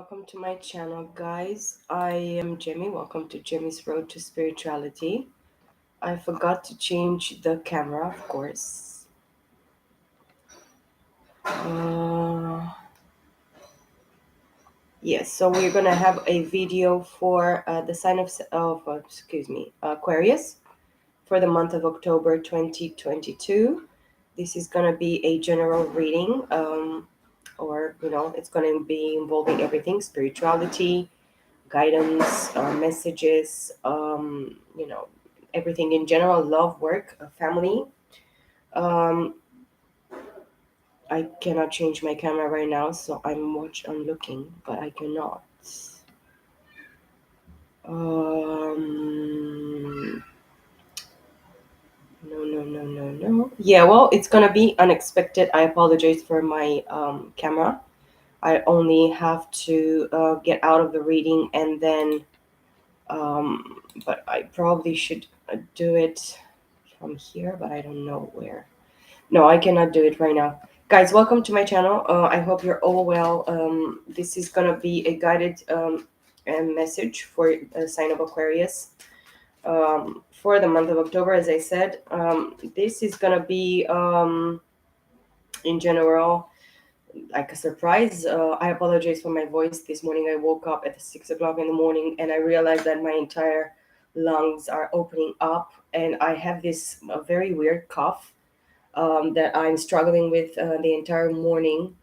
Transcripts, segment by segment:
welcome to my channel, guys. I am Jimmy. Welcome to Jimmy's Road to Spirituality. I forgot to change the camera, of course. Yes, so we're gonna have a video for the sign of Aquarius for the month of October 2022. This is gonna be a general reading, or it's gonna be involving everything: spirituality, guidance, messages, everything in general, love, work, family. Um, I cannot change my camera right now, so I'm looking, but I cannot. Um, no. Yeah, well, it's gonna be unexpected. I apologize for my camera. I only have to get out of the reading and then but I probably should do it from here, but I don't know where. No, I cannot do it right now. Guys, welcome to my channel. I hope you're all well. This is gonna be a guided message for a sign of Aquarius for the month of October. As I said, this is gonna be in general like a surprise. I apologize for my voice. This morning I woke up at 6 o'clock in the morning and I realized that my entire lungs are opening up and I have this very weird cough that I'm struggling with the entire morning.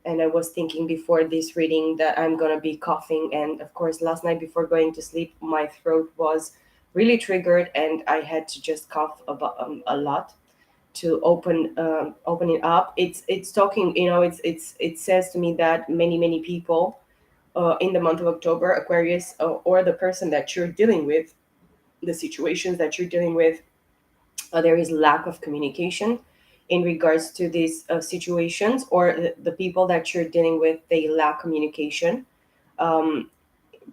And I was thinking before this reading that I'm gonna be coughing. And of course, last night before going to sleep, my throat was really triggered and I had to just cough about a lot to open it up. It's talking, it says to me that many people in the month of October, Aquarius, or the person that you're dealing with, the situations that you're dealing with, there is lack of communication in regards to these situations, or the people that you're dealing with, they lack communication um,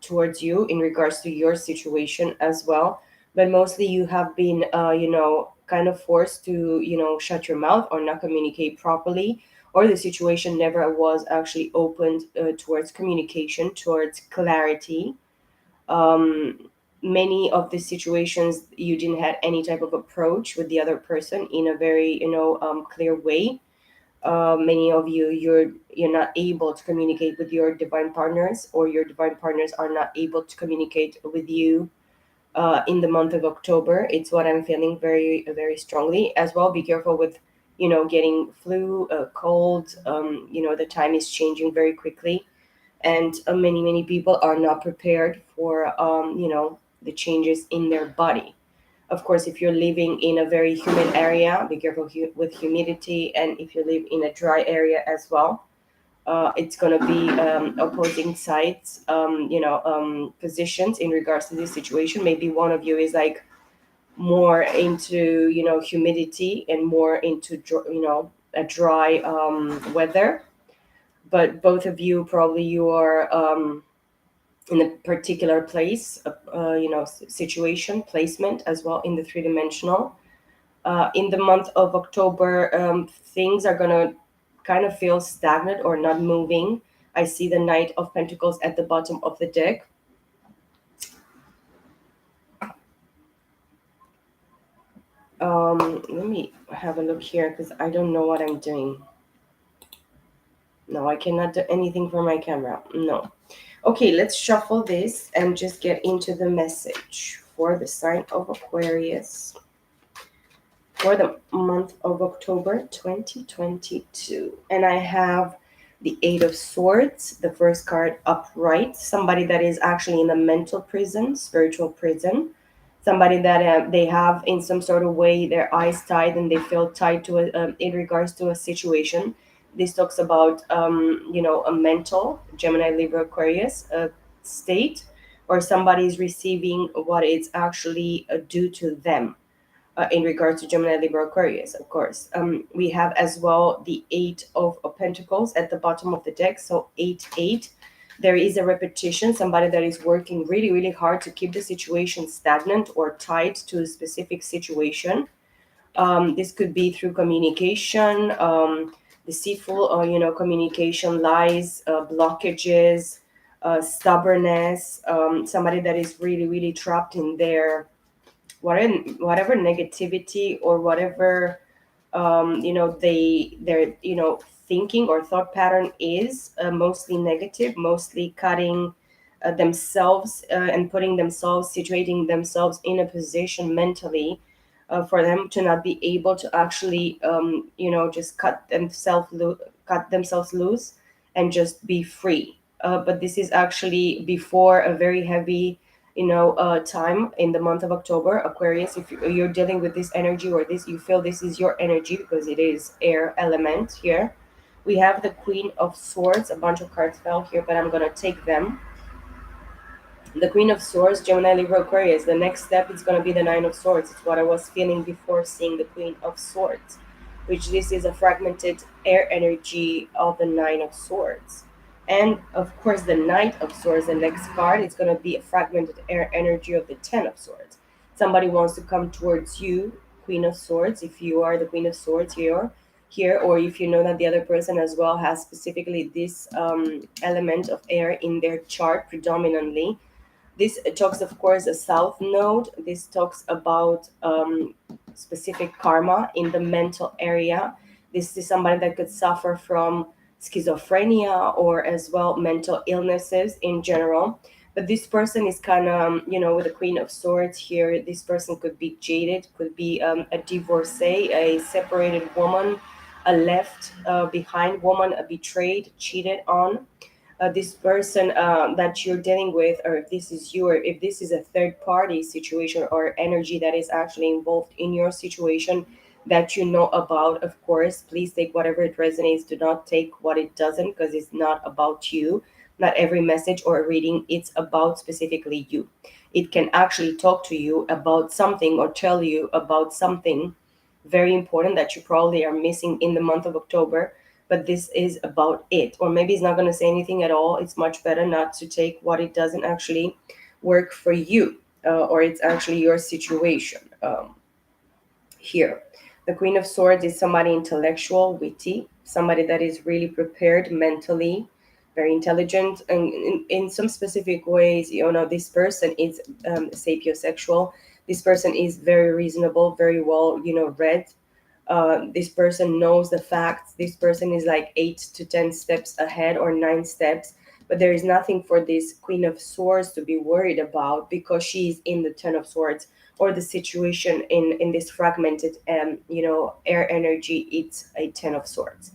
towards you in regards to your situation as well. But mostly you have been kind of forced to shut your mouth or not communicate properly, or the situation never was actually opened towards communication, towards clarity. Many of the situations you didn't have any type of approach with the other person in a very clear way. Many of you're not able to communicate with your divine partners, or your divine partners are not able to communicate with you in the month of October. It's what I'm feeling very strongly as well. Be careful with getting flu, cold. The time is changing very quickly, and many people are not prepared for the changes in their body. Of course, if you're living in a very humid area, be careful with humidity, and if you live in a dry area as well, it's going to be opposing sides, positions in regards to this situation. Maybe one of you is like more into humidity and more into a dry weather, but both of you probably you are in a particular place, situation, placement as well in the three-dimensional. In the month of October, things are going to kind of feel stagnant or not moving. I see the Knight of Pentacles at the bottom of the deck. Let me have a look here because I don't know what I'm doing. No, I cannot do anything for my camera. No. Okay, let's shuffle this and just get into the message for the sign of Aquarius for the month of October 2022. And I have the Eight of Swords, the first card upright, somebody that is actually in a mental prison, spiritual prison, somebody that they have in some sort of way their eyes tied and they feel tied to in regards to a situation. This talks about, a mental, Gemini, Libra, Aquarius state, or somebody is receiving what is actually due to them in regards to Gemini, Libra, Aquarius, of course. We have as well the Eight of Pentacles at the bottom of the deck. So 8. There is a repetition, somebody that is working really hard to keep the situation stagnant or tied to a specific situation. This could be through communication, deceitful, communication, lies, blockages, stubbornness, somebody that is really, really trapped in their whatever negativity or whatever their thinking or thought pattern is mostly negative, mostly cutting themselves and putting themselves, situating themselves in a position mentally for them to not be able to actually just cut themselves loose and just be free. But this is actually before a very heavy time in the month of October. Aquarius, if you're dealing with this energy, or this you feel this is your energy, because it is air element here. We have the Queen of Swords. A bunch of cards fell here, but I'm gonna take them. The Queen of Swords, Gemini, Libra, Aquarius. The next step is going to be the Nine of Swords. It's what I was feeling before seeing the Queen of Swords, which this is a fragmented air energy of the Nine of Swords. And of course, the Knight of Swords, the next card, is going to be a fragmented air energy of the Ten of Swords. Somebody wants to come towards you, Queen of Swords, if you are the Queen of Swords here, or if you know that the other person as well has specifically this element of air in their chart predominantly. This talks, of course, a south node. This talks about specific karma in the mental area. This is somebody that could suffer from schizophrenia or as well mental illnesses in general. But this person is kind of, with the Queen of Swords here, this person could be jaded, could be a divorcee, a separated woman, a left behind woman, a betrayed, cheated on. This person that you're dealing with, or if this is you, or if this is a third party situation or energy that is actually involved in your situation that you know about, of course, please take whatever it resonates. Do not take what it doesn't, because it's not about you. Not every message or reading, it's about specifically you. It can actually talk to you about something or tell you about something very important that you probably are missing in the month of October, but this is about it. Or maybe it's not going to say anything at all. It's much better not to take what it doesn't actually work for you, or it's actually your situation. Here, the Queen of Swords is somebody intellectual, witty, somebody that is really prepared mentally, very intelligent, and in some specific ways, this person is sapiosexual. This person is very reasonable, very well, read. This person knows the facts. This person is like 8 to 10 steps ahead, or 9 steps. But there is nothing for this Queen of Swords to be worried about, because she's in the Ten of Swords, or the situation in this fragmented air energy. It's a Ten of Swords.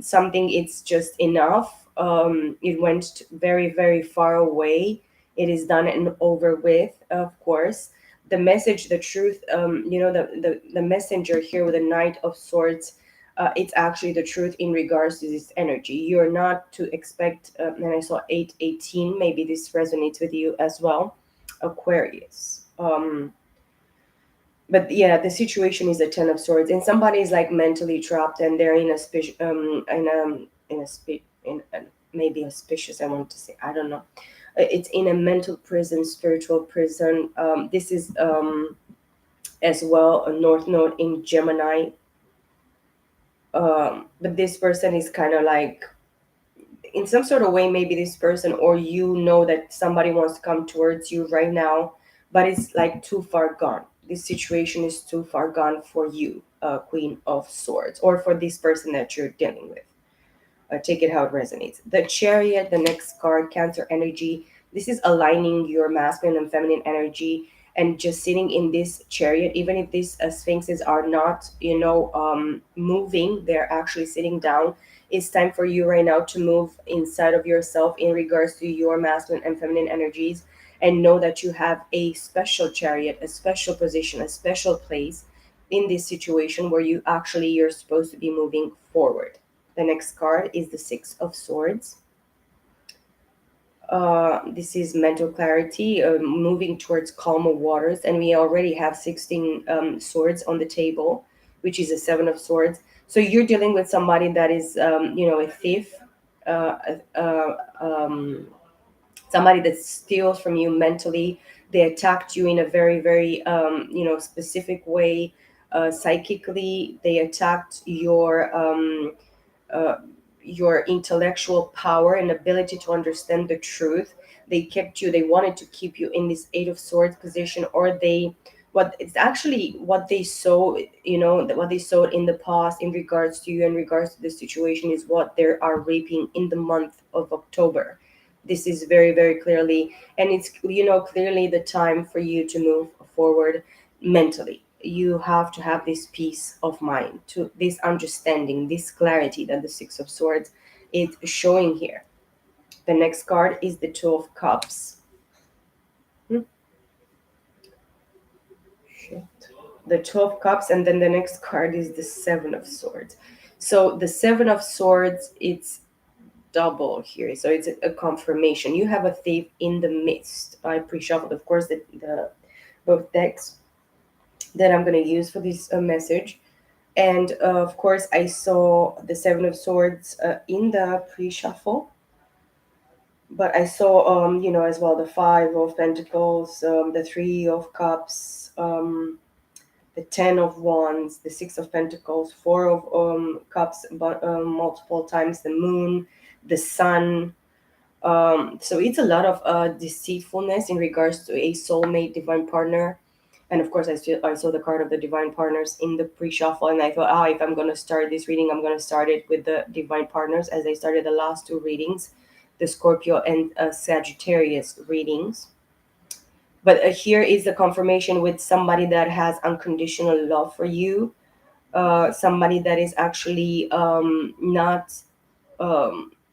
Something, it's just enough. It went very, very far away. It is done and over with, of course. The message, the truth, the messenger here with the Knight of Swords, it's actually the truth in regards to this energy. You're not to expect, and I saw 818, maybe this resonates with you as well, Aquarius. But yeah, the situation is a Ten of Swords, and somebody is like mentally trapped, and they're in a maybe auspicious, I want to say, I don't know. It's in a mental prison, spiritual prison. This is as well a North Node in Gemini. But this person is kind of like, in some sort of way, maybe this person, or that somebody wants to come towards you right now, but it's like too far gone. This situation is too far gone for you, Queen of Swords, or for this person that you're dealing with. Take it how it resonates. The Chariot, the next card, Cancer energy. This is aligning your masculine and feminine energy, and just sitting in this chariot. Even if these sphinxes are not, moving, they're actually sitting down. It's time for you right now to move inside of yourself in regards to your masculine and feminine energies, and know that you have a special chariot, a special position, a special place in this situation where you're supposed to be moving forward. The next card is the Six of Swords. This is mental clarity, moving towards calmer waters, and we already have 16 swords on the table, which is a Seven of Swords. So you're dealing with somebody that is, a thief, uh, uh, um, somebody that steals from you mentally. They attacked you in a very, very, specific way. Psychically, they attacked your uh, your intellectual power and ability to understand the truth. They wanted to keep you in this Eight of Swords position, or what it's actually what they saw, what they saw in the past in regards to you, in regards to the situation, is what they are reaping in the month of October. This is very, very clearly, and it's, clearly the time for you to move forward mentally. You have to have this peace of mind, to this understanding, this clarity that the Six of Swords is showing here. The next card is the Two of Cups. Hmm, shit. The Two of Cups, and then the next card is the Seven of Swords. So the Seven of Swords, it's double here. So it's a confirmation. You have a thief in the midst. I pre-shuffled, of course, the both decks that I'm going to use for this message. And of course, I saw the Seven of Swords in the pre-shuffle, but I saw, as well, the Five of Pentacles, the Three of Cups, the Ten of Wands, the Six of Pentacles, Four of Cups, but multiple times the Moon, the Sun. So it's a lot of deceitfulness in regards to a soulmate, divine partner. And of course, I saw the card of the divine partners in the pre-shuffle, and I thought, if I'm going to start this reading, I'm going to start it with the divine partners, as I started the last two readings, the Scorpio and Sagittarius readings. But here is the confirmation with somebody that has unconditional love for you, somebody that is actually not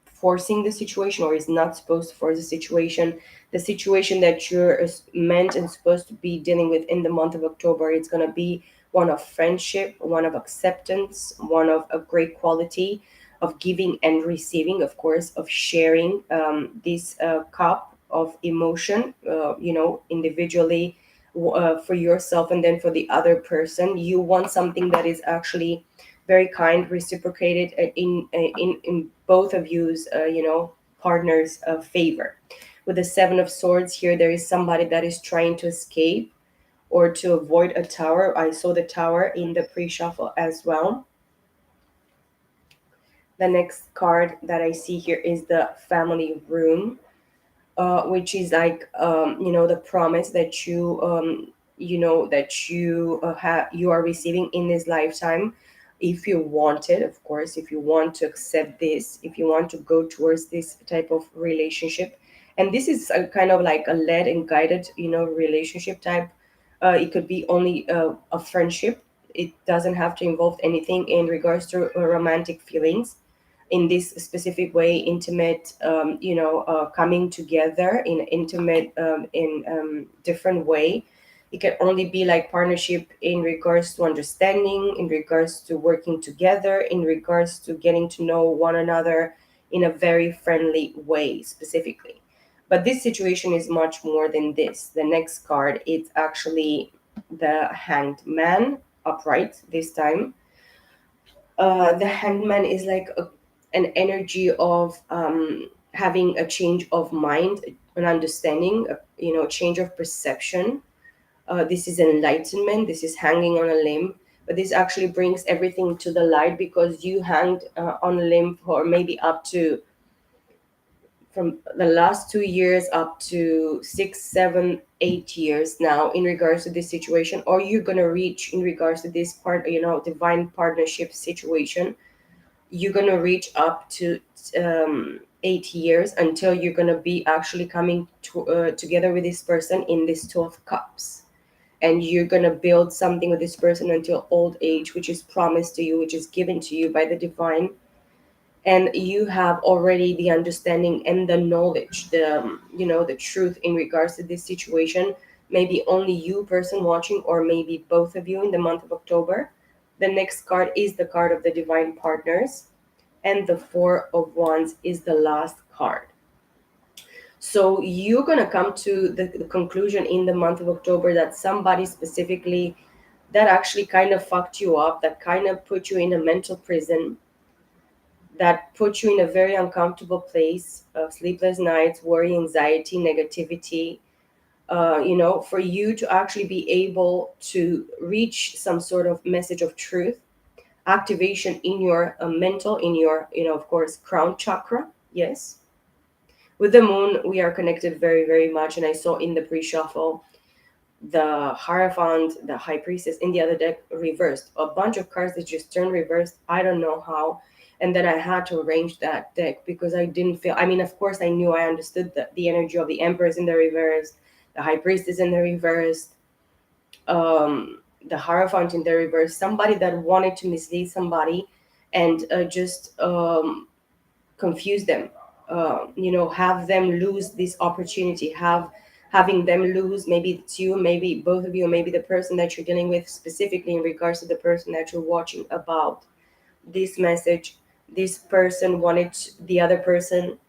forcing the situation, or is not supposed to force the situation. The situation that you're meant and supposed to be dealing with in the month of October, it's going to be one of friendship, one of acceptance, one of a great quality of giving and receiving, of course, of sharing this cup of emotion, individually, for yourself, and then for the other person. You want something that is actually very kind, reciprocated in both of you's partners' favor. With the Seven of Swords here, there is somebody that is trying to escape or to avoid a tower. I saw the tower in the pre-shuffle as well. The next card that I see here is the Family Room, which is like, the promise that you are receiving in this lifetime, if you want it, of course, if you want to accept this, if you want to go towards this type of relationship. And this is a kind of like a led and guided, relationship type. It could be only a friendship. It doesn't have to involve anything in regards to romantic feelings in this specific way, intimate, coming together in intimate, in different way. It can only be like partnership in regards to understanding, in regards to working together, in regards to getting to know one another in a very friendly way specifically. But this situation is much more than this. The next card, it's actually the Hanged Man, upright this time. The Hanged Man is like an energy of having a change of mind, an understanding, change of perception. This is enlightenment. This is hanging on a limb. But this actually brings everything to the light, because you hanged on a limb for maybe up to, from the last 2 years up to 6, 7, 8 years now, in regards to this situation, or you're going to reach in regards to this part, divine partnership situation. You're going to reach up to 8 years until you're going to be actually coming together with this person in this Two of Cups. And you're going to build something with this person until old age, which is promised to you, which is given to you by the divine. And you have already the understanding and the knowledge, the truth in regards to this situation. Maybe only you, person watching, or maybe both of you in the month of October. The next card is the card of the divine partners, and the Four of Wands is the last card. So you're going to come to the conclusion in the month of October that somebody specifically that actually kind of fucked you up, that kind of put you in a mental prison, that put you in a very uncomfortable place of sleepless nights, worry, anxiety, negativity, for you to actually be able to reach some sort of message of truth, activation in your mental, in your, of course, crown chakra. Yes. With the moon, we are connected very, very much. And I saw in the pre shuffle the Hierophant, the High Priestess in the other deck reversed. A bunch of cards that just turned reversed. I don't know how. And then I had to arrange that deck because I didn't feel. I mean, of course, I knew, I understood the energy of the Empress in the reverse, the High Priestess in the reverse, the Hierophant in the reverse. Somebody that wanted to mislead somebody and just confuse them, have them lose this opportunity, having them lose, maybe it's you, maybe both of you, maybe the person that you're dealing with, specifically in regards to the person that you're watching about this message. This person wanted the other person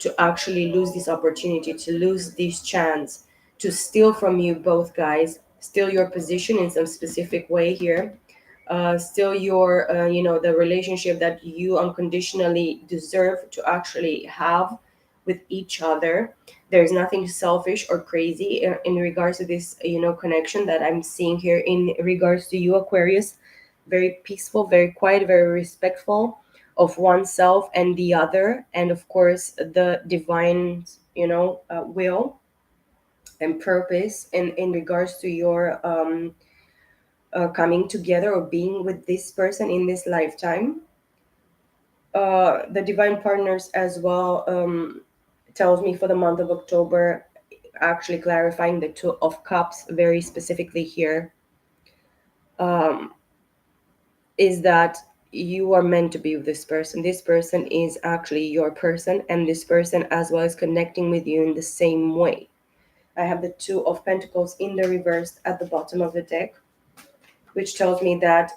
to actually lose this opportunity, to lose this chance, to steal from you both guys, steal your position in some specific way here, still your the relationship that you unconditionally deserve to actually have with each other. There's nothing selfish or crazy in regards to this connection that I'm seeing here in regards to you, Aquarius. Very peaceful, very quiet, very respectful of oneself and the other, and of course the divine will and purpose in regards to your coming together or being with this person in this lifetime. The divine partners as well tells me for the month of October, actually clarifying the Two of Cups very specifically here, um, is that you are meant to be with this person. This person is actually your person, and this person as well is connecting with you in the same way. I have the Two of Pentacles in the reverse at the bottom of the deck, which tells me that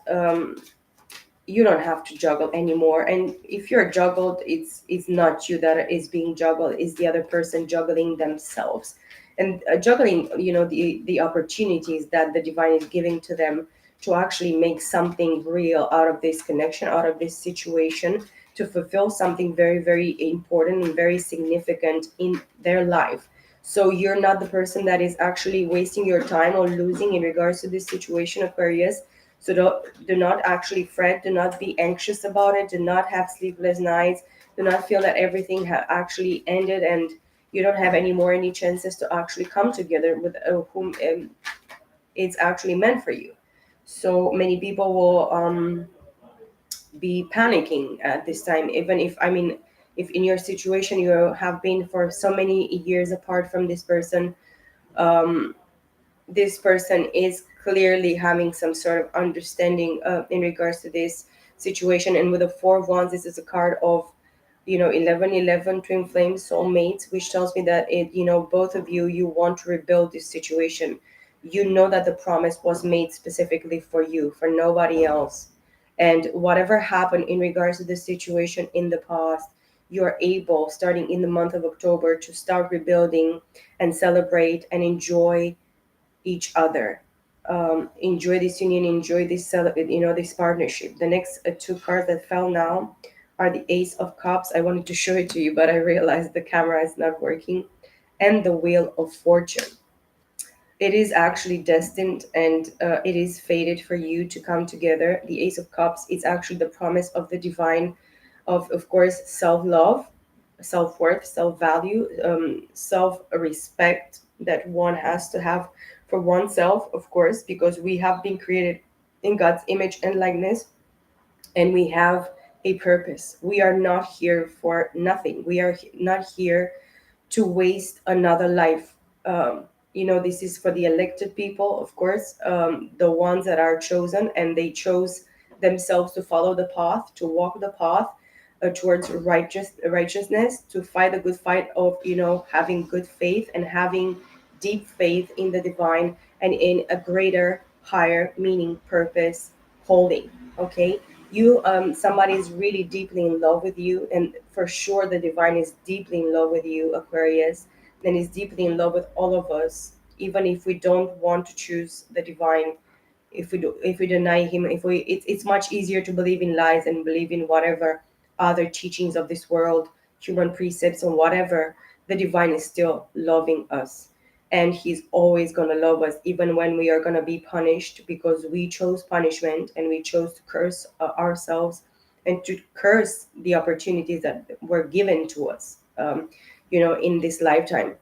you don't have to juggle anymore. And if you're juggled, it's not you that is being juggled, it's the other person juggling themselves, and juggling the opportunities that the divine is giving to them to actually make something real out of this connection, out of this situation, to fulfill something very, very important and very significant in their life. So you're not the person that is actually wasting your time or losing in regards to this situation, Aquarius. So do not actually fret. Do not be anxious about it. Do not have sleepless nights. Do not feel that everything actually ended and you don't have any chances to actually come together with whom it's actually meant for you. So many people will be panicking at this time, even if, I mean, if in your situation you have been for so many years apart from this person. This person is clearly having some sort of understanding in regards to this situation. And with the Four of Wands, this is a card of 1111, twin flames, soulmates, which tells me that both of you want to rebuild this situation. You know that the promise was made specifically for you, for nobody else. And whatever happened in regards to this situation in the past, you're able, starting in the month of October, to start rebuilding and celebrate and enjoy each other. Enjoy this union, enjoy this partnership. The next two cards that fell now are the Ace of Cups. I wanted to show it to you, but I realized the camera is not working. And the Wheel of Fortune. It is actually destined, and it is fated for you to come together. The Ace of Cups is actually the promise of the divine, of course, self-love, self-worth, self-value, self-respect that one has to have for oneself, of course, because we have been created in God's image and likeness, and we have a purpose. We are not here for nothing. We are not here to waste another life. This is for the elected people, of course, the ones that are chosen, and they chose themselves to follow the path, to walk the path towards righteousness, to fight the good fight of having good faith and having deep faith in the divine and in a greater, higher meaning, purpose, holding. Okay, you somebody is really deeply in love with you, and for sure the divine is deeply in love with you, Aquarius, and is deeply in love with all of us, even if we don't want to choose the divine. If we deny him, if we it's much easier to believe in lies and believe in whatever other teachings of this world, human precepts, or whatever. The divine is still loving us. and he's always going to love us even when we are going to be punished, because we chose punishment and we chose to curse ourselves and to curse the opportunities that were given to us, in this lifetime.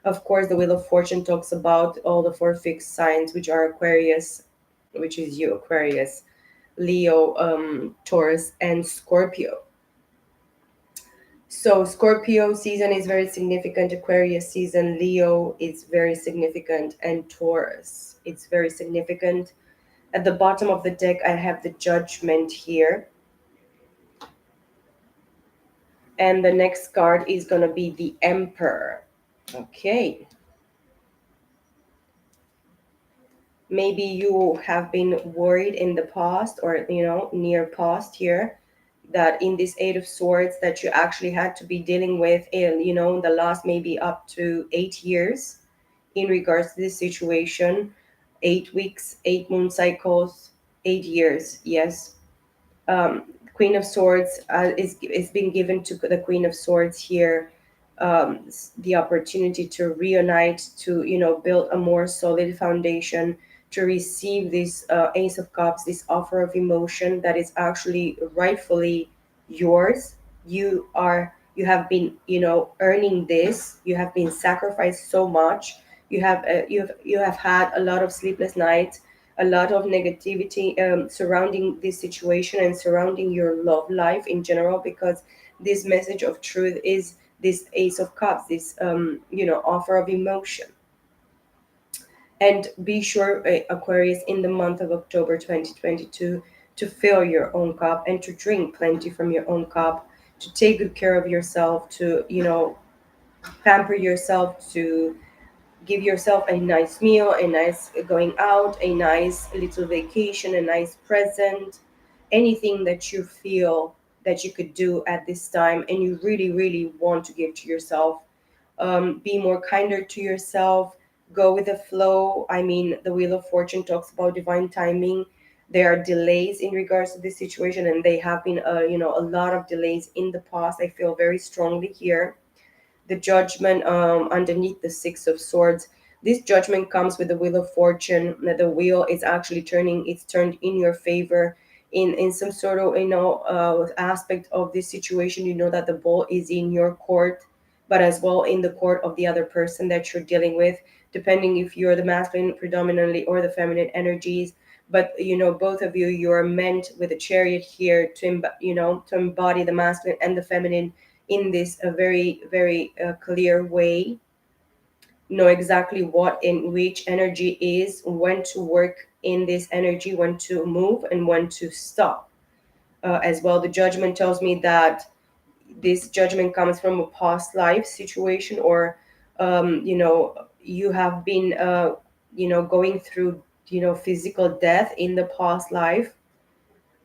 Of course, the Wheel of Fortune talks about all the four fixed signs, which are Aquarius, which is you, Aquarius, Leo, Taurus, and Scorpio. So Scorpio season is very significant, Aquarius season, Leo is very significant, and Taurus, it's very significant. At the bottom of the deck, I have the Judgment here. And the next card is going to be the Emperor. Okay. Maybe you have been worried in the past, or near past here, that in this Eight of Swords that you actually had to be dealing with in the last maybe up to 8 years in regards to this situation. 8 weeks, 8 moon cycles, 8 years, yes. Queen of Swords is being given to the Queen of Swords here, the opportunity to reunite, to build a more solid foundation, to receive this Ace of Cups, this offer of emotion that is actually rightfully yours. You have been earning this. You have been sacrificed so much. You have had a lot of sleepless nights, a lot of negativity surrounding this situation and surrounding your love life in general, because this message of truth is this Ace of Cups, this offer of emotion. And be sure, Aquarius, in the month of October 2022, to fill your own cup and to drink plenty from your own cup, to take good care of yourself, to pamper yourself, to give yourself a nice meal, a nice going out, a nice little vacation, a nice present, anything that you feel that you could do at this time and you really, really want to give to yourself. Be more kinder to yourself, go with the flow. I mean, the Wheel of Fortune talks about divine timing. There are delays in regards to this situation, and they have been a lot of delays in the past. I feel very strongly here. The Judgment, underneath the Six of Swords, this judgment comes with the Wheel of Fortune, that the wheel is actually turning, it's turned in your favor in some sort of aspect of this situation. You know that the ball is in your court, but as well in the court of the other person that you're dealing with, depending if you're the masculine predominantly or the feminine energies. But both of you, you're meant with a Chariot here to to embody the masculine and the feminine in this a very, very clear way. Know exactly what in which energy is, when to work in this energy, when to move and when to stop. As well, the Judgment tells me that this judgment comes from a past life situation, or you have been going through physical death in the past life,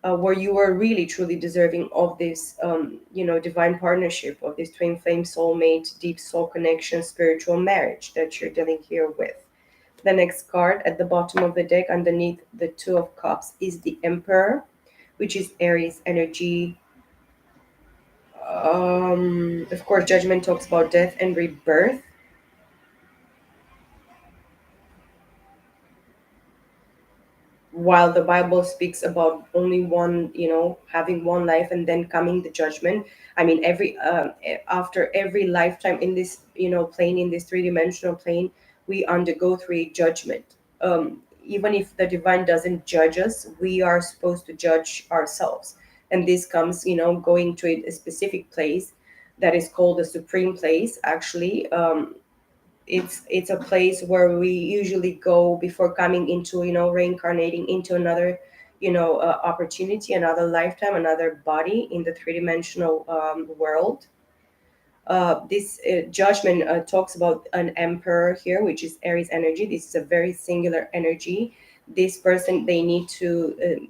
where you were really truly deserving of this divine partnership, of this twin flame soulmate, deep soul connection, spiritual marriage that you're dealing here with. The next card at the bottom of the deck underneath the Two of Cups is the Emperor, which is Aries energy. Of course, Judgment talks about death and rebirth. While the Bible speaks about only one, having one life and then coming the judgment. I mean, after every lifetime in this, plane, in this three-dimensional plane, we undergo through a judgment. Even if the divine doesn't judge us, we are supposed to judge ourselves. And this comes, going to a specific place that is called the supreme place, actually. It's a place where we usually go before coming into reincarnating into another opportunity, another lifetime, another body in the three-dimensional world. This judgment talks about an emperor here, which is Aries energy. This is a very singular energy. This person, they need to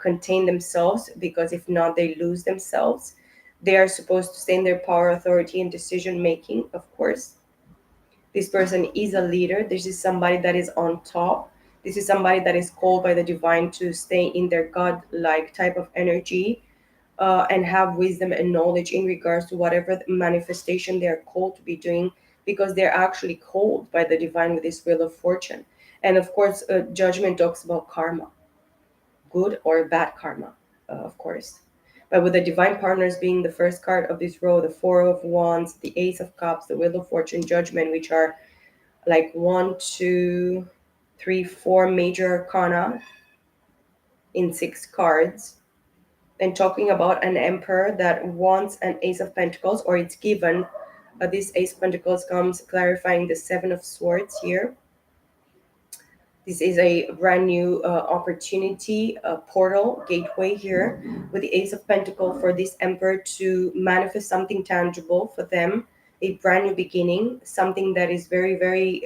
contain themselves, because if not, they lose themselves. They are supposed to stay in their power, authority, and decision making, of course. This person is a leader. This is somebody that is on top. This is somebody that is called by the divine to stay in their God-like type of energy, and have wisdom and knowledge in regards to whatever manifestation they are called to be doing. because they're actually called by the divine with this wheel of fortune. And of course, judgment talks about karma, good or bad karma, of course. But with the divine partners being the first card of this row, the Four of Wands, the Ace of Cups, the Wheel of Fortune, Judgment, which are like one, two, three, four major arcana in six cards. And talking about an emperor that wants an Ace of Pentacles, or it's given. This Ace of Pentacles comes clarifying the Seven of Swords here. This is a brand new opportunity, portal, gateway here with the Ace of Pentacles for this Emperor to manifest something tangible for them, a brand new beginning, something that is very, very,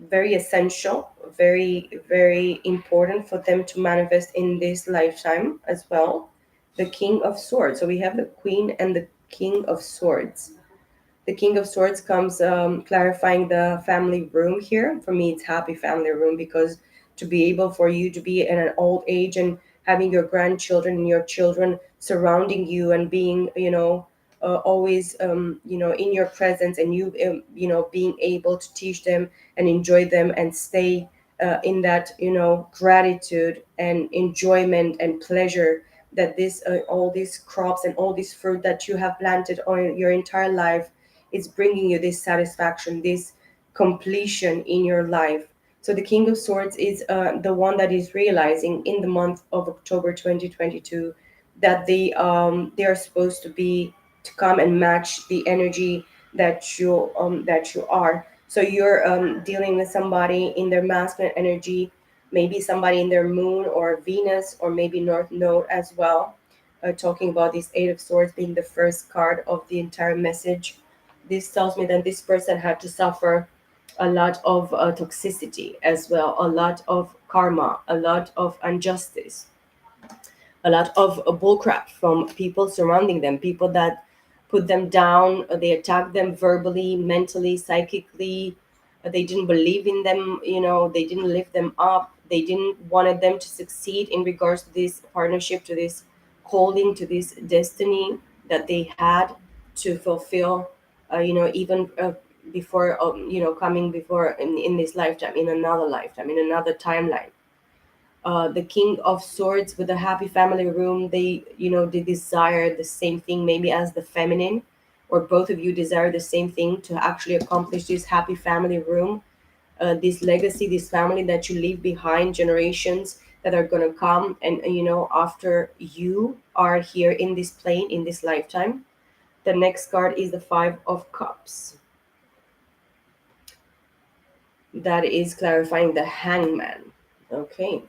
very essential, very, very important for them to manifest in this lifetime as well. The King of Swords. So we have the Queen and the King of Swords. The King of Swords comes clarifying the family room here. For me, it's happy family room, because to be able for you to be in an old age and having your grandchildren and your children surrounding you and being, always, in your presence, and you, being able to teach them and enjoy them and stay in that, gratitude and enjoyment and pleasure that this all these crops and all this fruit that you have planted on your entire life, it's bringing you this satisfaction, this completion in your life. So the King of Swords is the one that is realizing in the month of October 2022 that they are supposed to be to come and match the energy that you are. So you're dealing with somebody in their masculine energy, maybe somebody in their moon or Venus, or maybe North Node as well. Talking about this Eight of Swords being the first card of the entire message, this tells me that this person had to suffer a lot of toxicity as well, a lot of karma, a lot of injustice, a lot of bullcrap from people surrounding them, people that put them down, they attacked them verbally, mentally, psychically. They didn't believe in them, they didn't lift them up. They didn't wanted them to succeed in regards to this partnership, to this calling, to this destiny that they had to fulfill, even before, coming before in this lifetime, in another lifetime, in another timeline. The King of Swords with the happy family room, they desire the same thing, maybe as the feminine, or both of you desire the same thing to actually accomplish this happy family room, this legacy, this family that you leave behind, generations that are going to come and, after you are here in this plane, in this lifetime. The next card is the Five of Cups. That is clarifying the Hangman. Okay.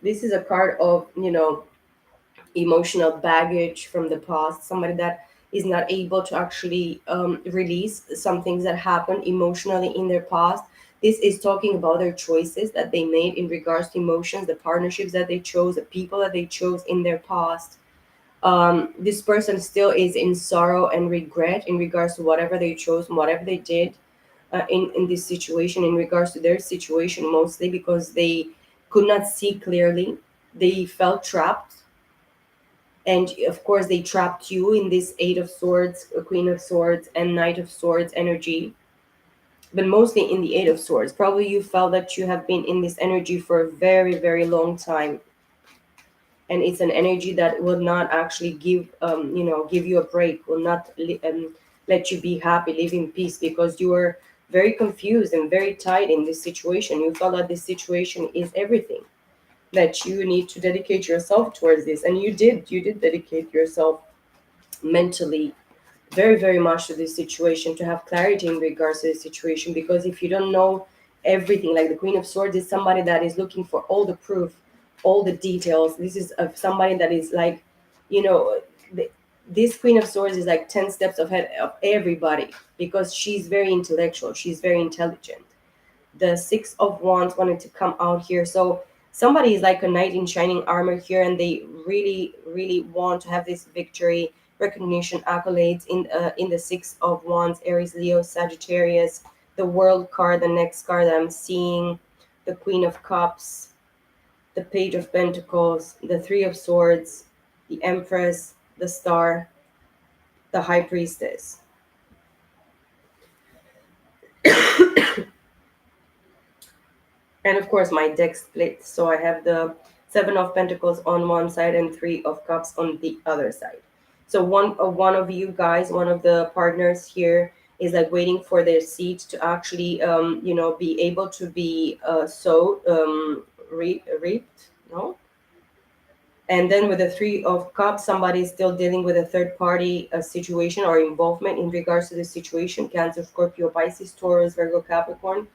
This is a card of, emotional baggage from the past, somebody that is not able to actually release some things that happened emotionally in their past. This is talking about their choices that they made in regards to emotions, the partnerships that they chose, the people that they chose in their past. This person still is in sorrow and regret in regards to whatever they chose, whatever they did in this situation, in regards to their situation, mostly because they could not see clearly. They felt trapped, and of course they trapped you in this Eight of Swords, Queen of Swords, and Knight of Swords energy, but mostly in the Eight of Swords. Probably you felt that you have been in this energy for a very, very long time, and it's an energy that will not actually give you a break, will not let you be happy, live in peace, because you are very confused and very tight in this situation. You felt that this situation is everything, that you need to dedicate yourself towards this, and you did dedicate yourself mentally very, very much to this situation, to have clarity in regards to this situation. Because if you don't know everything, like the Queen of Swords is somebody that is looking for all the proof, all the details. This is somebody that is like, you know this Queen of Swords is like 10 steps ahead of everybody, because she's very intellectual, she's very intelligent. The Six of Wands wanted to come out here. So somebody is like a knight in shining armor here, and they really, really want to have this victory, recognition, accolades in the Six of Wands, Aries, Leo, Sagittarius, the World card, the next card that I'm seeing, the Queen of Cups, the Page of Pentacles, the Three of Swords, the Empress, the Star, the high priestess. And of course, my deck splits. So I have the Seven of Pentacles on one side and Three of Cups on the other side. So one of you guys, one of the partners here, is like waiting for their seed to actually, be able to be sowed, reaped. No. And then with the Three of Cups, somebody is still dealing with a third party situation or involvement in regards to the situation. Cancer, Scorpio, Pisces, Taurus, Virgo, Capricorn.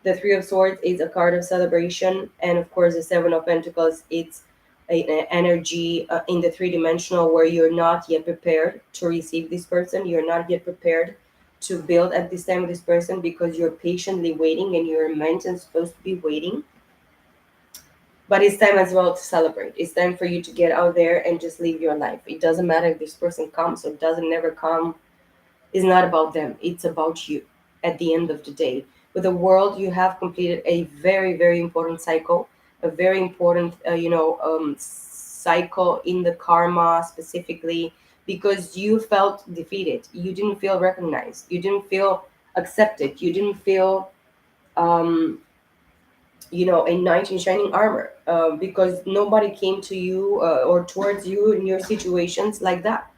The Three of Swords is a card of celebration, and of course, the Seven of Pentacles, it's an energy in the three-dimensional where you're not yet prepared to receive this person. You're not yet prepared to build at this time with this person because you're patiently waiting and you're meant and supposed to be waiting. But it's time as well to celebrate. It's time for you to get out there and just live your life. It doesn't matter if this person comes or doesn't never come. It's not about them, it's about you at the end of the day. With the world, you have completed a very, very important cycle, a very important, cycle in the karma specifically, because you felt defeated. You didn't feel recognized. You didn't feel accepted. You didn't feel, um, a knight in shining armor, because nobody came to you or towards you in your situations like that,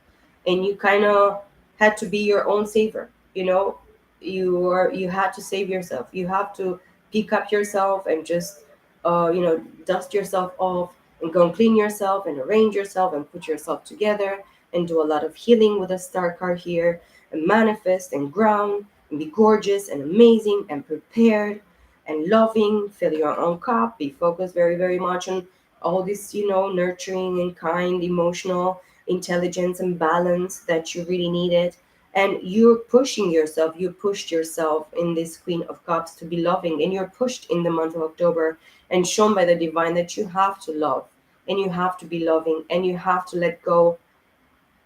and you kind of had to be your own saver. You had to save yourself. You have to pick up yourself and just dust yourself off and go and clean yourself and arrange yourself and put yourself together and do a lot of healing with a star card here, and manifest and ground and be gorgeous and amazing and prepared and loving. Fill your own cup. Be focused very, very much on all this, nurturing and kind, emotional intelligence and balance that you really needed. And you're pushing yourself. You pushed yourself in this Queen of Cups to be loving, and you're pushed in the month of October and shown by the divine that you have to love and you have to be loving and you have to let go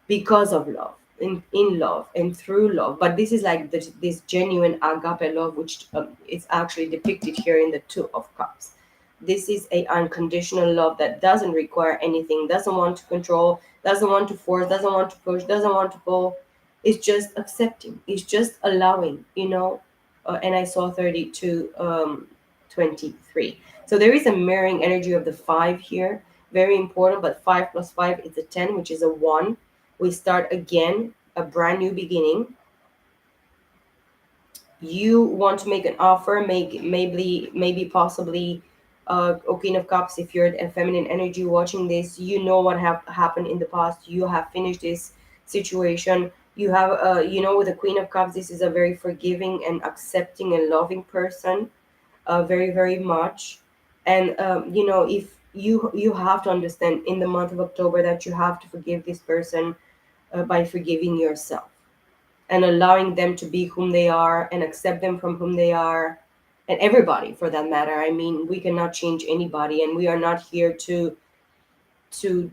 because of love, in love and through love. But this is like this genuine agape love, which is actually depicted here in the Two of Cups. This is a unconditional love that doesn't require anything, doesn't want to control, doesn't want to force, doesn't want to push, doesn't want to pull. It's just accepting, it's just allowing, and I saw 32, 23. So there is a mirroring energy of the five here, very important. But 5 plus 5 is a 10, which is a 1. We start again, a brand new beginning. You want to make an offer, make maybe possibly a Queen of Cups. If you're a feminine energy watching this, you know what have happened in the past. You have finished this situation. You have with the Queen of Cups, this is a very forgiving and accepting and loving person, very, very much. And if you have to understand in the month of October that you have to forgive this person by forgiving yourself and allowing them to be whom they are and accept them from whom they are, and everybody for that matter. I mean, we cannot change anybody, and we are not here to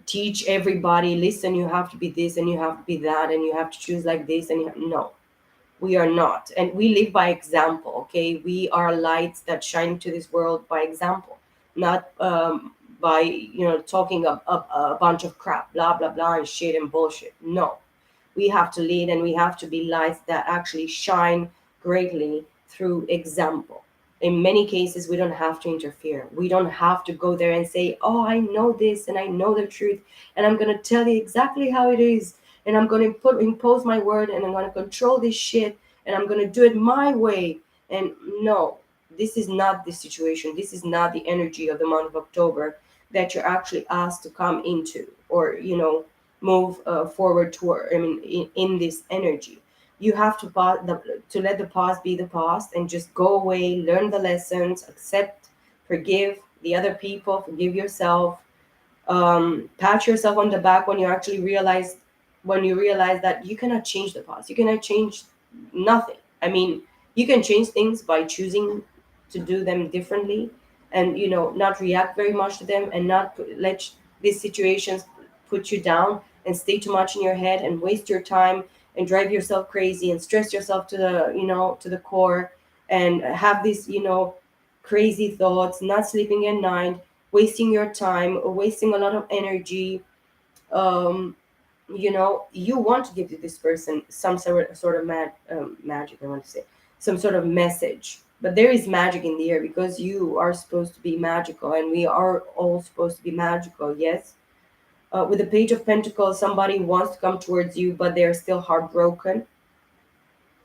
teach everybody, listen, you have to be this and you have to be that and you have to choose like this, and no, we are not. And we live by example. Okay, we are lights that shine into this world by example, not by talking a bunch of crap, blah blah blah and shit and bullshit. No, we have to lead, and we have to be lights that actually shine greatly through example. In many cases, we don't have to interfere. We don't have to go there and say, oh, I know this and I know the truth, and I'm going to tell you exactly how it is, and I'm going to impose my word, and I'm going to control this shit, and I'm going to do it my way. And no, this is not the situation. This is not the energy of the month of October that you're actually asked to come into, or move forward toward. I mean, in this energy, you have to to let the past be the past and just go away, learn the lessons, accept, forgive the other people, forgive yourself, pat yourself on the back when you realize that you cannot change the past. You cannot change nothing. I mean, you can change things by choosing to do them differently, and not react very much to them, and not let these situations put you down and stay too much in your head and waste your time and drive yourself crazy and stress yourself to the core, and have these crazy thoughts, not sleeping at night, wasting your time or wasting a lot of energy, um, you want to give to this person some sort of magic, I want to say, some sort of message, but there is magic in the air because you are supposed to be magical, and we are all supposed to be magical, yes. With the Page of Pentacles, somebody wants to come towards you, but they're still heartbroken.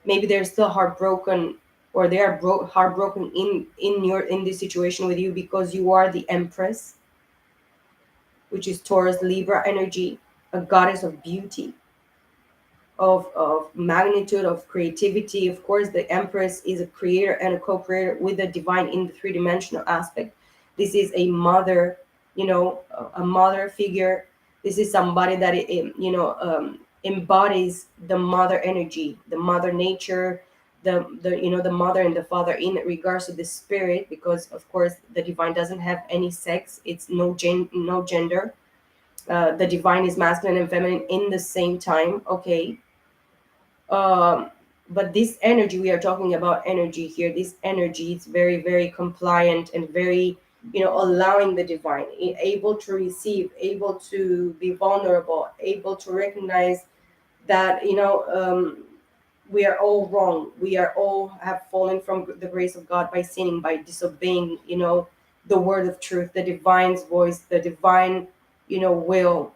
Maybe they're still heartbroken, or they are heartbroken in this situation with you because you are the Empress, which is Taurus Libra energy, a goddess of beauty, of magnitude, of creativity. Of course, the Empress is a creator and a co-creator with the divine in the three-dimensional aspect. This is a mother, a mother figure. This is somebody that embodies the mother energy, the mother nature, the mother and the father in regards to the spirit, because of course the divine doesn't have any sex. It's no gender. The divine is masculine and feminine in the same time. Okay. um, but this energy, we are talking about energy here, this energy is very, very compliant and very, allowing the divine, able to receive, able to be vulnerable, able to recognize that, we are all wrong, we are all have fallen from the grace of God by sinning, by disobeying, the word of truth, the divine's voice, the divine, will,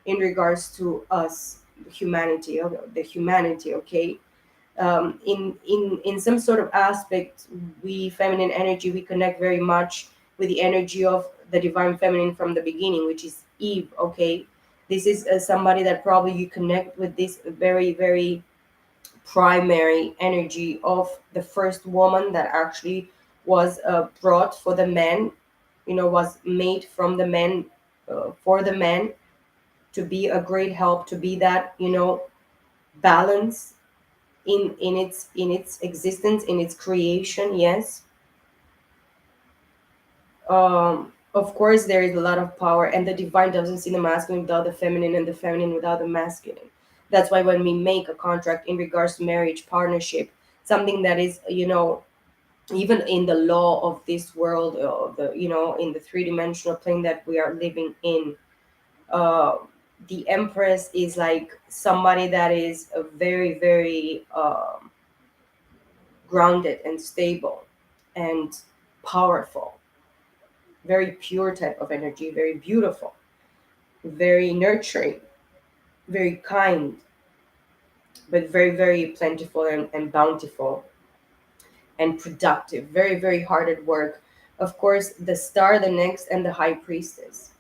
in regards to us, humanity, the humanity. Okay. In some sort of aspect, we feminine energy, we connect very much with the energy of the divine feminine from the beginning, which is Eve. Okay. This is somebody that probably you connect with, this very, very primary energy of the first woman that actually was brought for the men, was made from the men, for the men, to be a great help, to be that, balance in its existence, in its creation. Yes. Of course there is a lot of power, and the divine doesn't see the masculine without the feminine, and the feminine without the masculine. That's why when we make a contract in regards to marriage, partnership, something that is, even in the law of this world, the in the three-dimensional plane that we are living in, uh, the Empress is like somebody that is a very, very grounded and stable and powerful, very pure type of energy, very beautiful, very nurturing, very kind, but very, very plentiful and bountiful and productive, very, very hard at work. Of course, the Star, the Next, and the High Priestess.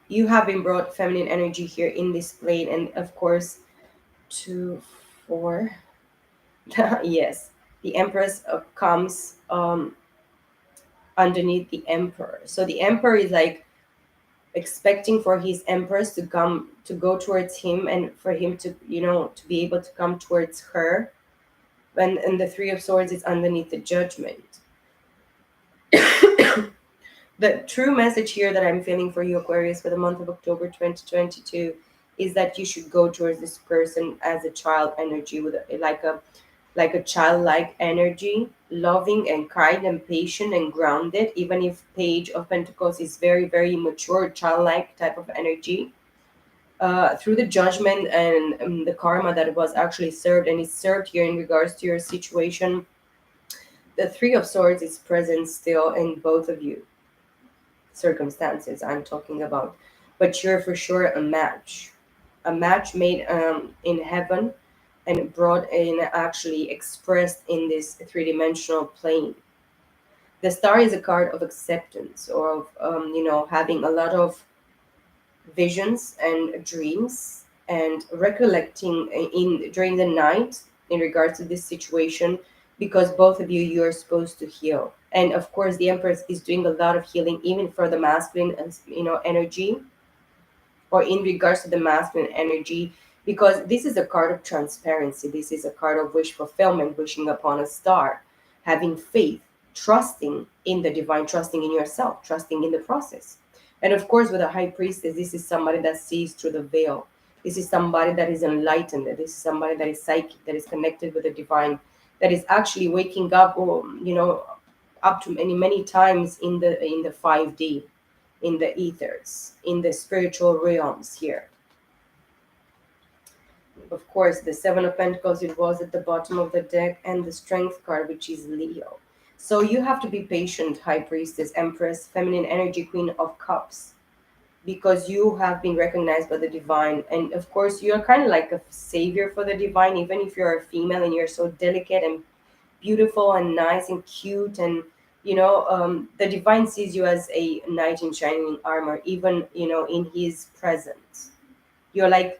You have been brought feminine energy here in this plane, and of course, 2, 4. Yes, the Empress comes underneath the Emperor. So the Emperor is like expecting for his Empress to come, to go towards him, and for him to, to be able to come towards her. And the Three of Swords is underneath the Judgment. The true message here that I'm feeling for you, Aquarius, for the month of October 2022, is that you should go towards this person as a child energy, with like a childlike energy, loving and kind and patient and grounded. Even if Page of Pentacles is very, very mature, childlike type of energy, through the judgment and the karma that was actually served and is served here in regards to your situation, the Three of Swords is present still in both of you circumstances I'm talking about. But you're for sure a match made in heaven, and brought in, actually expressed in this three-dimensional plane. The Star is a card of acceptance, or of having a lot of visions and dreams, and recollecting in during the night in regards to this situation, because both of you're supposed to heal. And of course the Empress is doing a lot of healing, even for the masculine, energy, or in regards to the masculine energy, because this is a card of transparency. This is a card of wish fulfillment, wishing upon a star, having faith, trusting in the divine, trusting in yourself, trusting in the process. And of course, with a High Priestess, this is somebody that sees through the veil. This is somebody that is enlightened. This is somebody that is psychic, that is connected with the divine, that is actually waking up, or up to many, many times in the 5D, in the ethers, in the spiritual realms here. Of course, the Seven of Pentacles, it was at the bottom of the deck, and the Strength card, which is Leo. So you have to be patient, High Priestess, Empress, Feminine Energy, Queen of Cups, because you have been recognized by the divine. And of course, you're kind of like a savior for the divine, even if you're a female and you're so delicate and beautiful and nice and cute. And, the divine sees you as a knight in shining armor, even, in his presence. You're like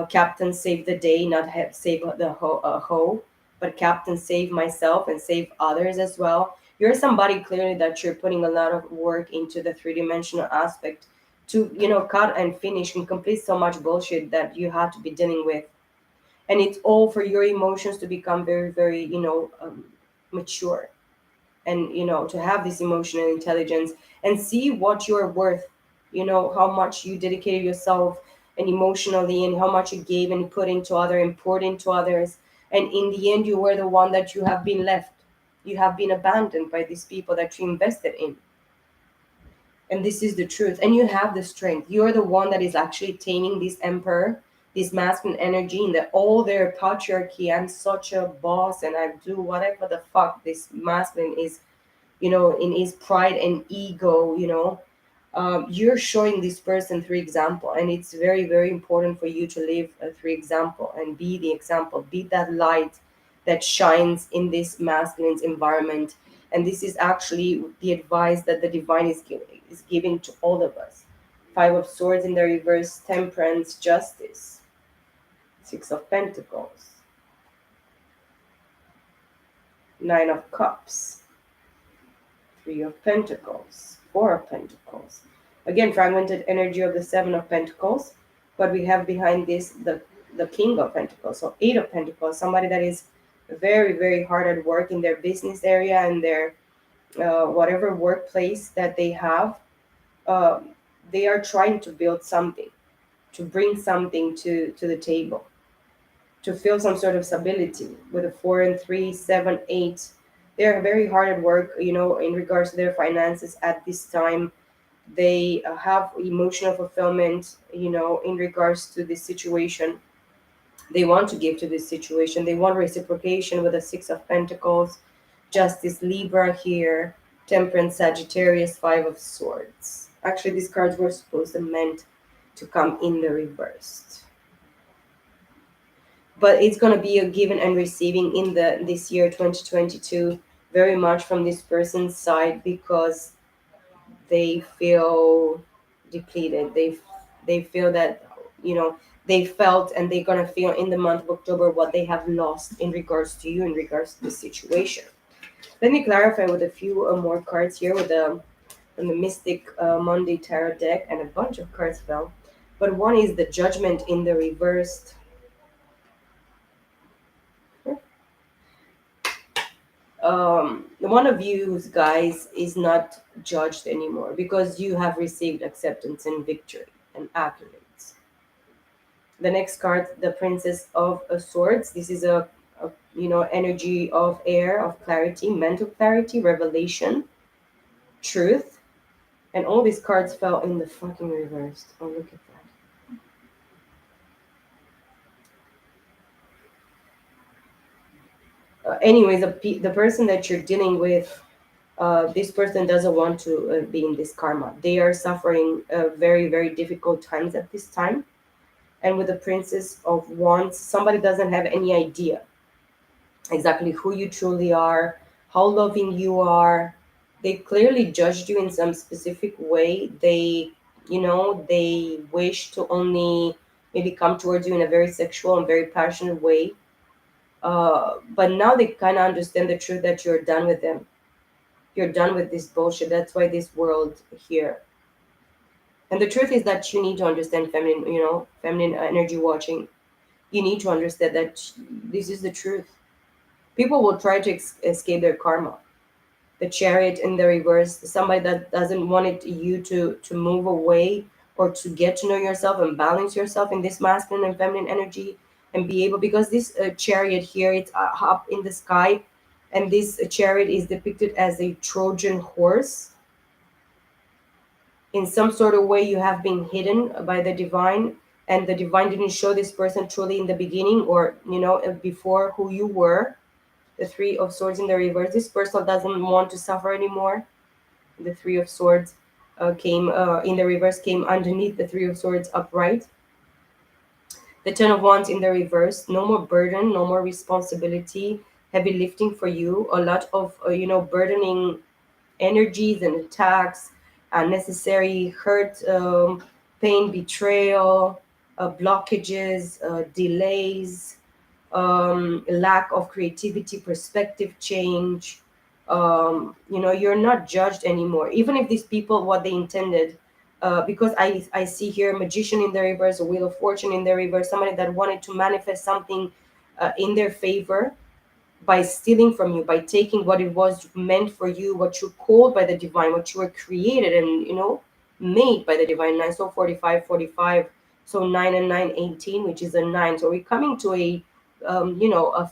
Captain Save the Day, not have save the hoe, but Captain Save myself and save others as well. You're somebody clearly that you're putting a lot of work into the three-dimensional aspect to, cut and finish and complete so much bullshit that you have to be dealing with. And it's all for your emotions to become very, very, mature, and to have this emotional intelligence and see what you're worth, how much you dedicated yourself and emotionally, and how much you gave and put into other and poured into others. And in the end, you were the one that you have been left, you have been abandoned by these people that you invested in. And this is the truth, and you have the strength. You're the one that is actually taming this emperor, this masculine energy in the all their patriarchy. I'm such a boss and I do whatever the fuck this masculine is, in his pride and ego. You're showing this person through example, and it's very, very important for you to live through example and be the example, be that light that shines in this masculine's environment. And this is actually the advice that the divine is giving to all of us. Five of Swords in the reverse, Temperance, Justice, Six of Pentacles, Nine of Cups, Three of Pentacles, Four of Pentacles. Again, fragmented energy of the Seven of Pentacles, but we have behind this the King of Pentacles, so Eight of Pentacles. Somebody that is very, very hard at work in their business area and their whatever workplace that they have. Um, they are trying to build something, to bring something to the table, to feel some sort of stability with a 4 and 3, 7, 8. They're very hard at work, in regards to their finances at this time. They have emotional fulfillment, in regards to this situation. They want to give to this situation. They want reciprocation with the Six of Pentacles, Justice, Libra here, Temperance, Sagittarius, Five of Swords. Actually, these cards were supposed and meant to come in the reversed, but it's going to be a giving and receiving in the this year 2022, very much from this person's side, because they feel depleted. They feel that, they felt, and they're going to feel in the month of October what they have lost in regards to you, in regards to the situation. Let me clarify with a few more cards here with the from the Mystic Monday Tarot deck, and a bunch of cards fell, but one is the Judgment in the reversed. One of you guys is not judged anymore because you have received acceptance and victory and accolades. The next card, the Princess of Swords. This is a energy of air, of clarity, mental clarity, revelation, truth, and all these cards fell in the fucking reversed. Oh, look at that. Anyways, the person that you're dealing with, this person doesn't want to be in this karma. They are suffering very, very difficult times at this time. And with the Princess of Wands, somebody doesn't have any idea exactly who you truly are, how loving you are. They clearly judged you in some specific way. They wish to only maybe come towards you in a very sexual and very passionate way. But now they kind of understand the truth that you're done with them. You're done with this bullshit. That's why this world here. And the truth is that you need to understand feminine, feminine energy watching. You need to understand that this is the truth. People will try to escape their karma. The Chariot in the reverse, somebody that doesn't want you to move away, or to get to know yourself and balance yourself in this masculine and feminine energy, and be able, because this chariot here, it's up in the sky, and this chariot is depicted as a Trojan horse In some sort of way you have been hidden by the divine, and the divine didn't show this person truly in the beginning, or before, who you were. The Three of Swords in the reverse, this person doesn't want to suffer anymore. The Three of Swords came in the reverse, came underneath the Three of Swords upright. The Ten of Wands in the reverse, no more burden, no more responsibility, heavy lifting for you, a lot of burdening energies and attacks, unnecessary hurt, pain, betrayal, blockages, delays, lack of creativity, perspective change. You're not judged anymore, even if these people what they intended. Because I see here a magician in the reverse, a wheel of fortune in the reverse, somebody that wanted to manifest something in their favor, by stealing from you, by taking what it was meant for you, what you're called by the divine, what you were created and made by the divine. 9, so 45, 45. So 9 and 9, 18, which is a 9. So we're coming to a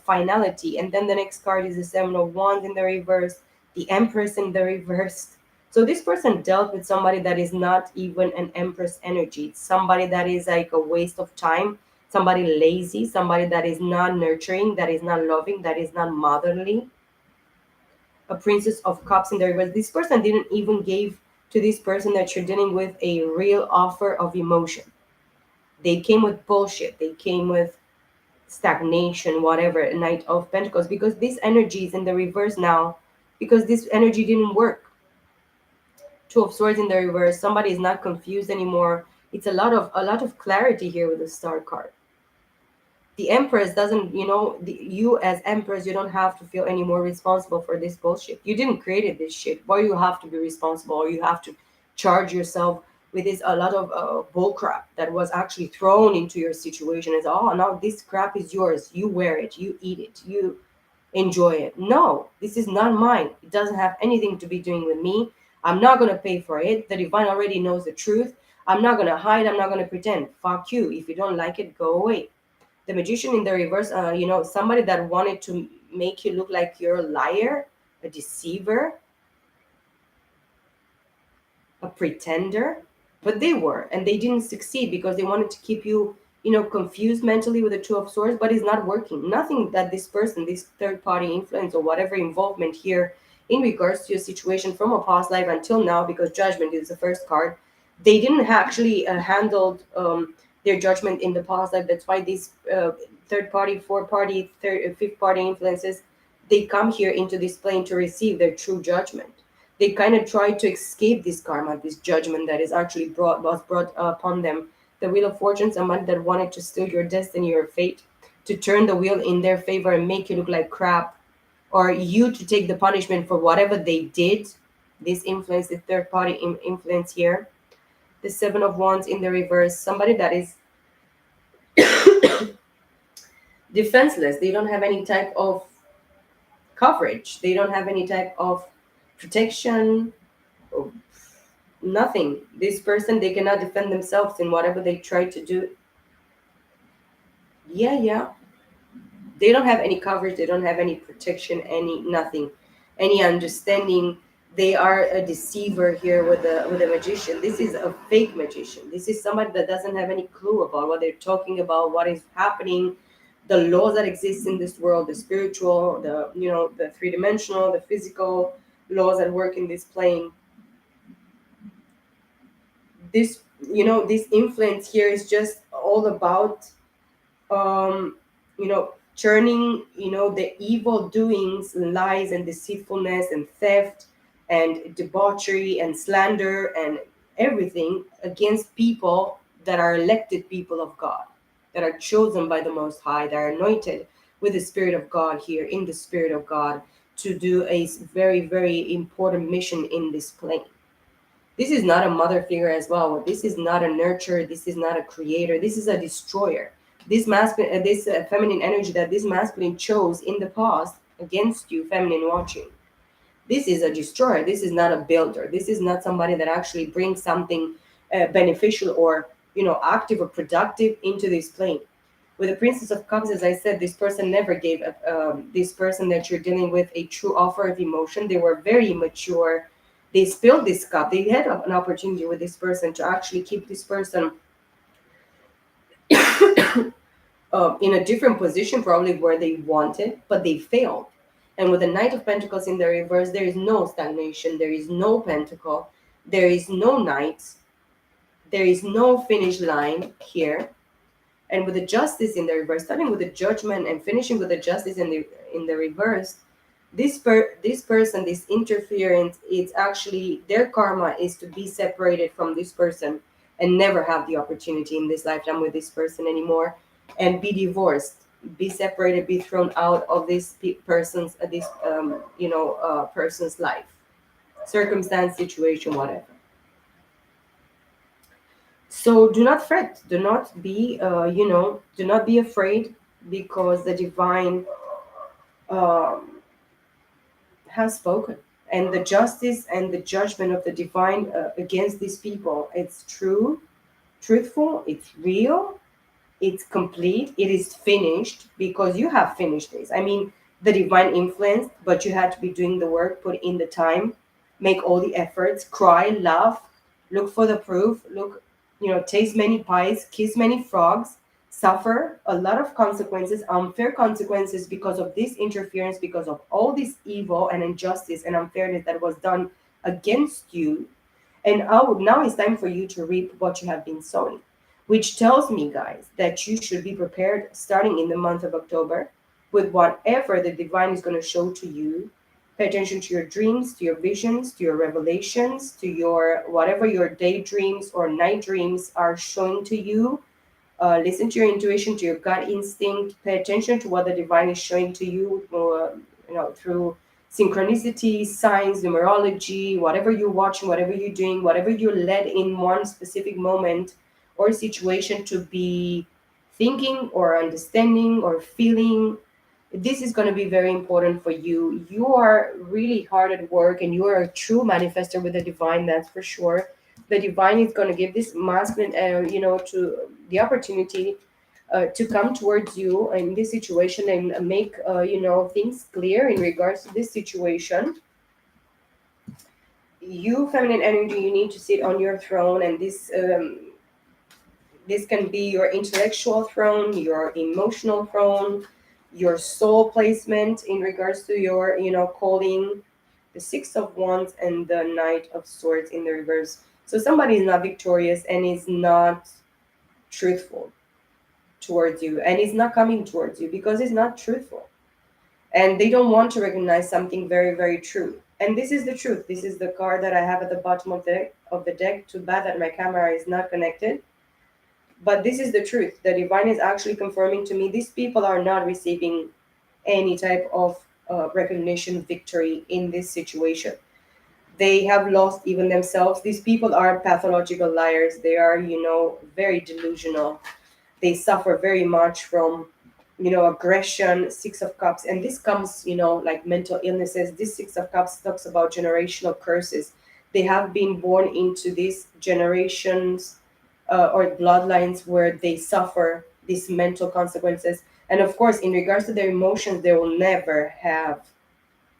finality. And then the next card is the Seven of Wands in the reverse, the Empress in the reverse. So this person dealt with somebody that is not even an Empress energy. It's somebody that is like a waste of time, somebody lazy, somebody that is not nurturing, that is not loving, that is not motherly. A Princess of Cups in the reverse. This person didn't even give to this person that you're dealing with a real offer of emotion. They came with bullshit. They came with stagnation, whatever. Knight of Pentacles, because this energy is in the reverse now, because this energy didn't work. Two of Swords in the reverse. Somebody is not confused anymore. It's a lot of clarity here with the Star card. The Empress doesn't, you as Empress, you don't have to feel any more responsible for this bullshit. You didn't create this shit. Why you have to be responsible, or you have to charge yourself with this a lot of bull crap that was actually thrown into your situation as, oh, now this crap is yours. You wear it, you eat it, you enjoy it. No, this is not mine. It doesn't have anything to be doing with me. I'm not going to pay for it. The divine already knows the truth. I'm not going to hide. I'm not going to pretend. Fuck you. If you don't like it, go away. The Magician in the reverse, somebody that wanted to make you look like you're a liar, a deceiver, a pretender, but they were, and they didn't succeed because they wanted to keep you, confused mentally with the Two of Swords, but it's not working. Nothing that this person, this third party influence or whatever involvement here in regards to your situation from a past life until now, because Judgment is the first card, they didn't actually handled their judgment in the past life. That's why these third party, fourth party, fifth party influences, they come here into this plane to receive their true judgment. They kind of try to escape this karma, this judgment that is actually was brought upon them. The Wheel of Fortune, someone that wanted to steal your destiny, your fate, to turn the wheel in their favor and make you look like crap, or you to take the punishment for whatever they did. This influence, the third party influence here. The Seven of Wands in the reverse, somebody that is defenseless. They don't have any type of coverage. They don't have any type of protection, nothing. This person, they cannot defend themselves in whatever they try to do. Yeah, yeah. They don't have any coverage, they don't have any protection, any nothing, any understanding. They are a deceiver here with a magician. This is a fake magician. This is somebody that doesn't have any clue about what they're talking about, what is happening, the laws that exist in this world, the spiritual, the three-dimensional, the physical laws that work in this plane. This influence here is just all about um turning the evil doings, lies and deceitfulness and theft and debauchery and slander and everything against people that are elected people of God, that are chosen by the Most High, that are anointed with the Spirit of God, here in the Spirit of God, to do a very, very important mission in this plane. This is not a mother figure as well. This is not a nurturer. This is not a creator. This is a destroyer. This masculine, this feminine energy that this masculine chose in the past against you, feminine watching. This is a destroyer. This is not a builder. This is not somebody that actually brings something beneficial or active or productive into this plane. With the Princess of Cups, as I said, this person never gave this person that you're dealing with a true offer of emotion. They were very immature, They spilled this cup. They had an opportunity with this person to actually keep this person in a different position, probably where they wanted, but they failed. And with the Knight of Pentacles in the reverse, there is no stagnation, there is no pentacle, there is no knight, there is no finish line here. And with the Justice in the reverse, starting with the Judgment and finishing with the Justice in the reverse, this person, this interference, it's actually their karma is to be separated from this person and never have the opportunity in this lifetime with this person anymore, and be divorced, be separated, be thrown out of this person's person's life, circumstance, situation, whatever. So do not fret, do not be do not be afraid, because the divine um, has spoken, and the justice and the judgment of the divine against these people, it's true, truthful, it's real, it's complete, it is finished, because you have finished this. I mean, the divine influence, but you had to be doing the work, put in the time, make all the efforts, cry, laugh, look for the proof, look, taste many pies, kiss many frogs, suffer a lot of consequences, unfair consequences, because of this interference, because of all this evil and injustice and unfairness that was done against you. And now it's time for you to reap what you have been sowing, which tells me, guys, that you should be prepared starting in the month of October with whatever the divine is going to show to you. Pay attention to your dreams, to your visions, to your revelations, to your whatever your daydreams or night dreams are showing to you. Listen to your intuition, to your gut instinct. Pay attention to what the divine is showing to you, through synchronicity, signs, numerology, whatever you're watching, whatever you're doing, whatever you're led in one specific moment or situation to be thinking or understanding or feeling. This is going to be very important for you. You are really hard at work and you are a true manifester with the divine, that's for sure. The divine is going to give this masculine, to the opportunity to come towards you in this situation and make, things clear in regards to this situation. You, feminine energy, you need to sit on your throne, and this can be your intellectual throne, your emotional throne, your soul placement in regards to your, calling, the Six of Wands and the Knight of Swords in the reverse. So somebody is not victorious and is not truthful towards you, and is not coming towards you because it's not truthful. And they don't want to recognize something very, very true. And this is the truth. This is the card that I have at the bottom of the deck. Too bad that my camera is not connected. But this is the truth. The divine is actually confirming to me these people are not receiving any type of recognition, victory in this situation. They have lost even themselves. These people are pathological liars. They are, very delusional. They suffer very much from, aggression, Six of Cups. And this comes, like mental illnesses. This Six of Cups talks about generational curses. They have been born into these generations or bloodlines where they suffer these mental consequences. And of course, in regards to their emotions, they will never have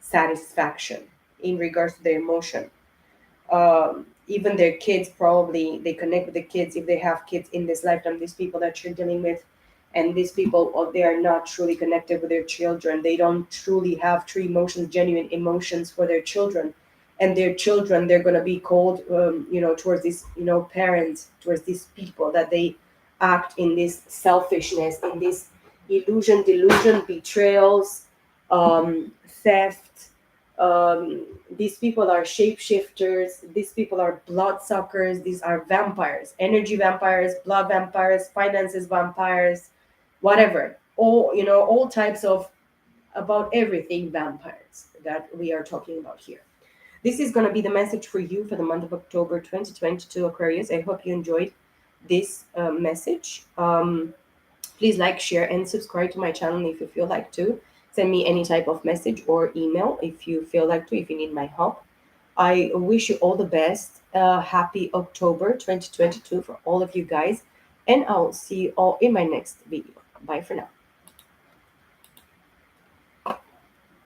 satisfaction in regards to their emotion. Even their kids, probably they connect with the kids if they have kids in this lifetime. These people that you're dealing with, and these people, they are not truly connected with their children. They don't truly have true emotions, genuine emotions for their children. And their children, they're going to be cold, towards these, parents, towards these people, that they act in this selfishness, in this illusion, delusion, betrayals, theft. These people are shapeshifters. These people are bloodsuckers. These are vampires, energy vampires, blood vampires, finances vampires, whatever. All types of, about everything, vampires that we are talking about here. This is going to be the message for you for the month of October 2022, Aquarius. I hope you enjoyed this message. Please like, share, and subscribe to my channel if you feel like to. Send me any type of message or email if you feel like to, if you need my help. I wish you all the best. Happy October 2022 for all of you guys. And I'll see you all in my next video. Bye for now.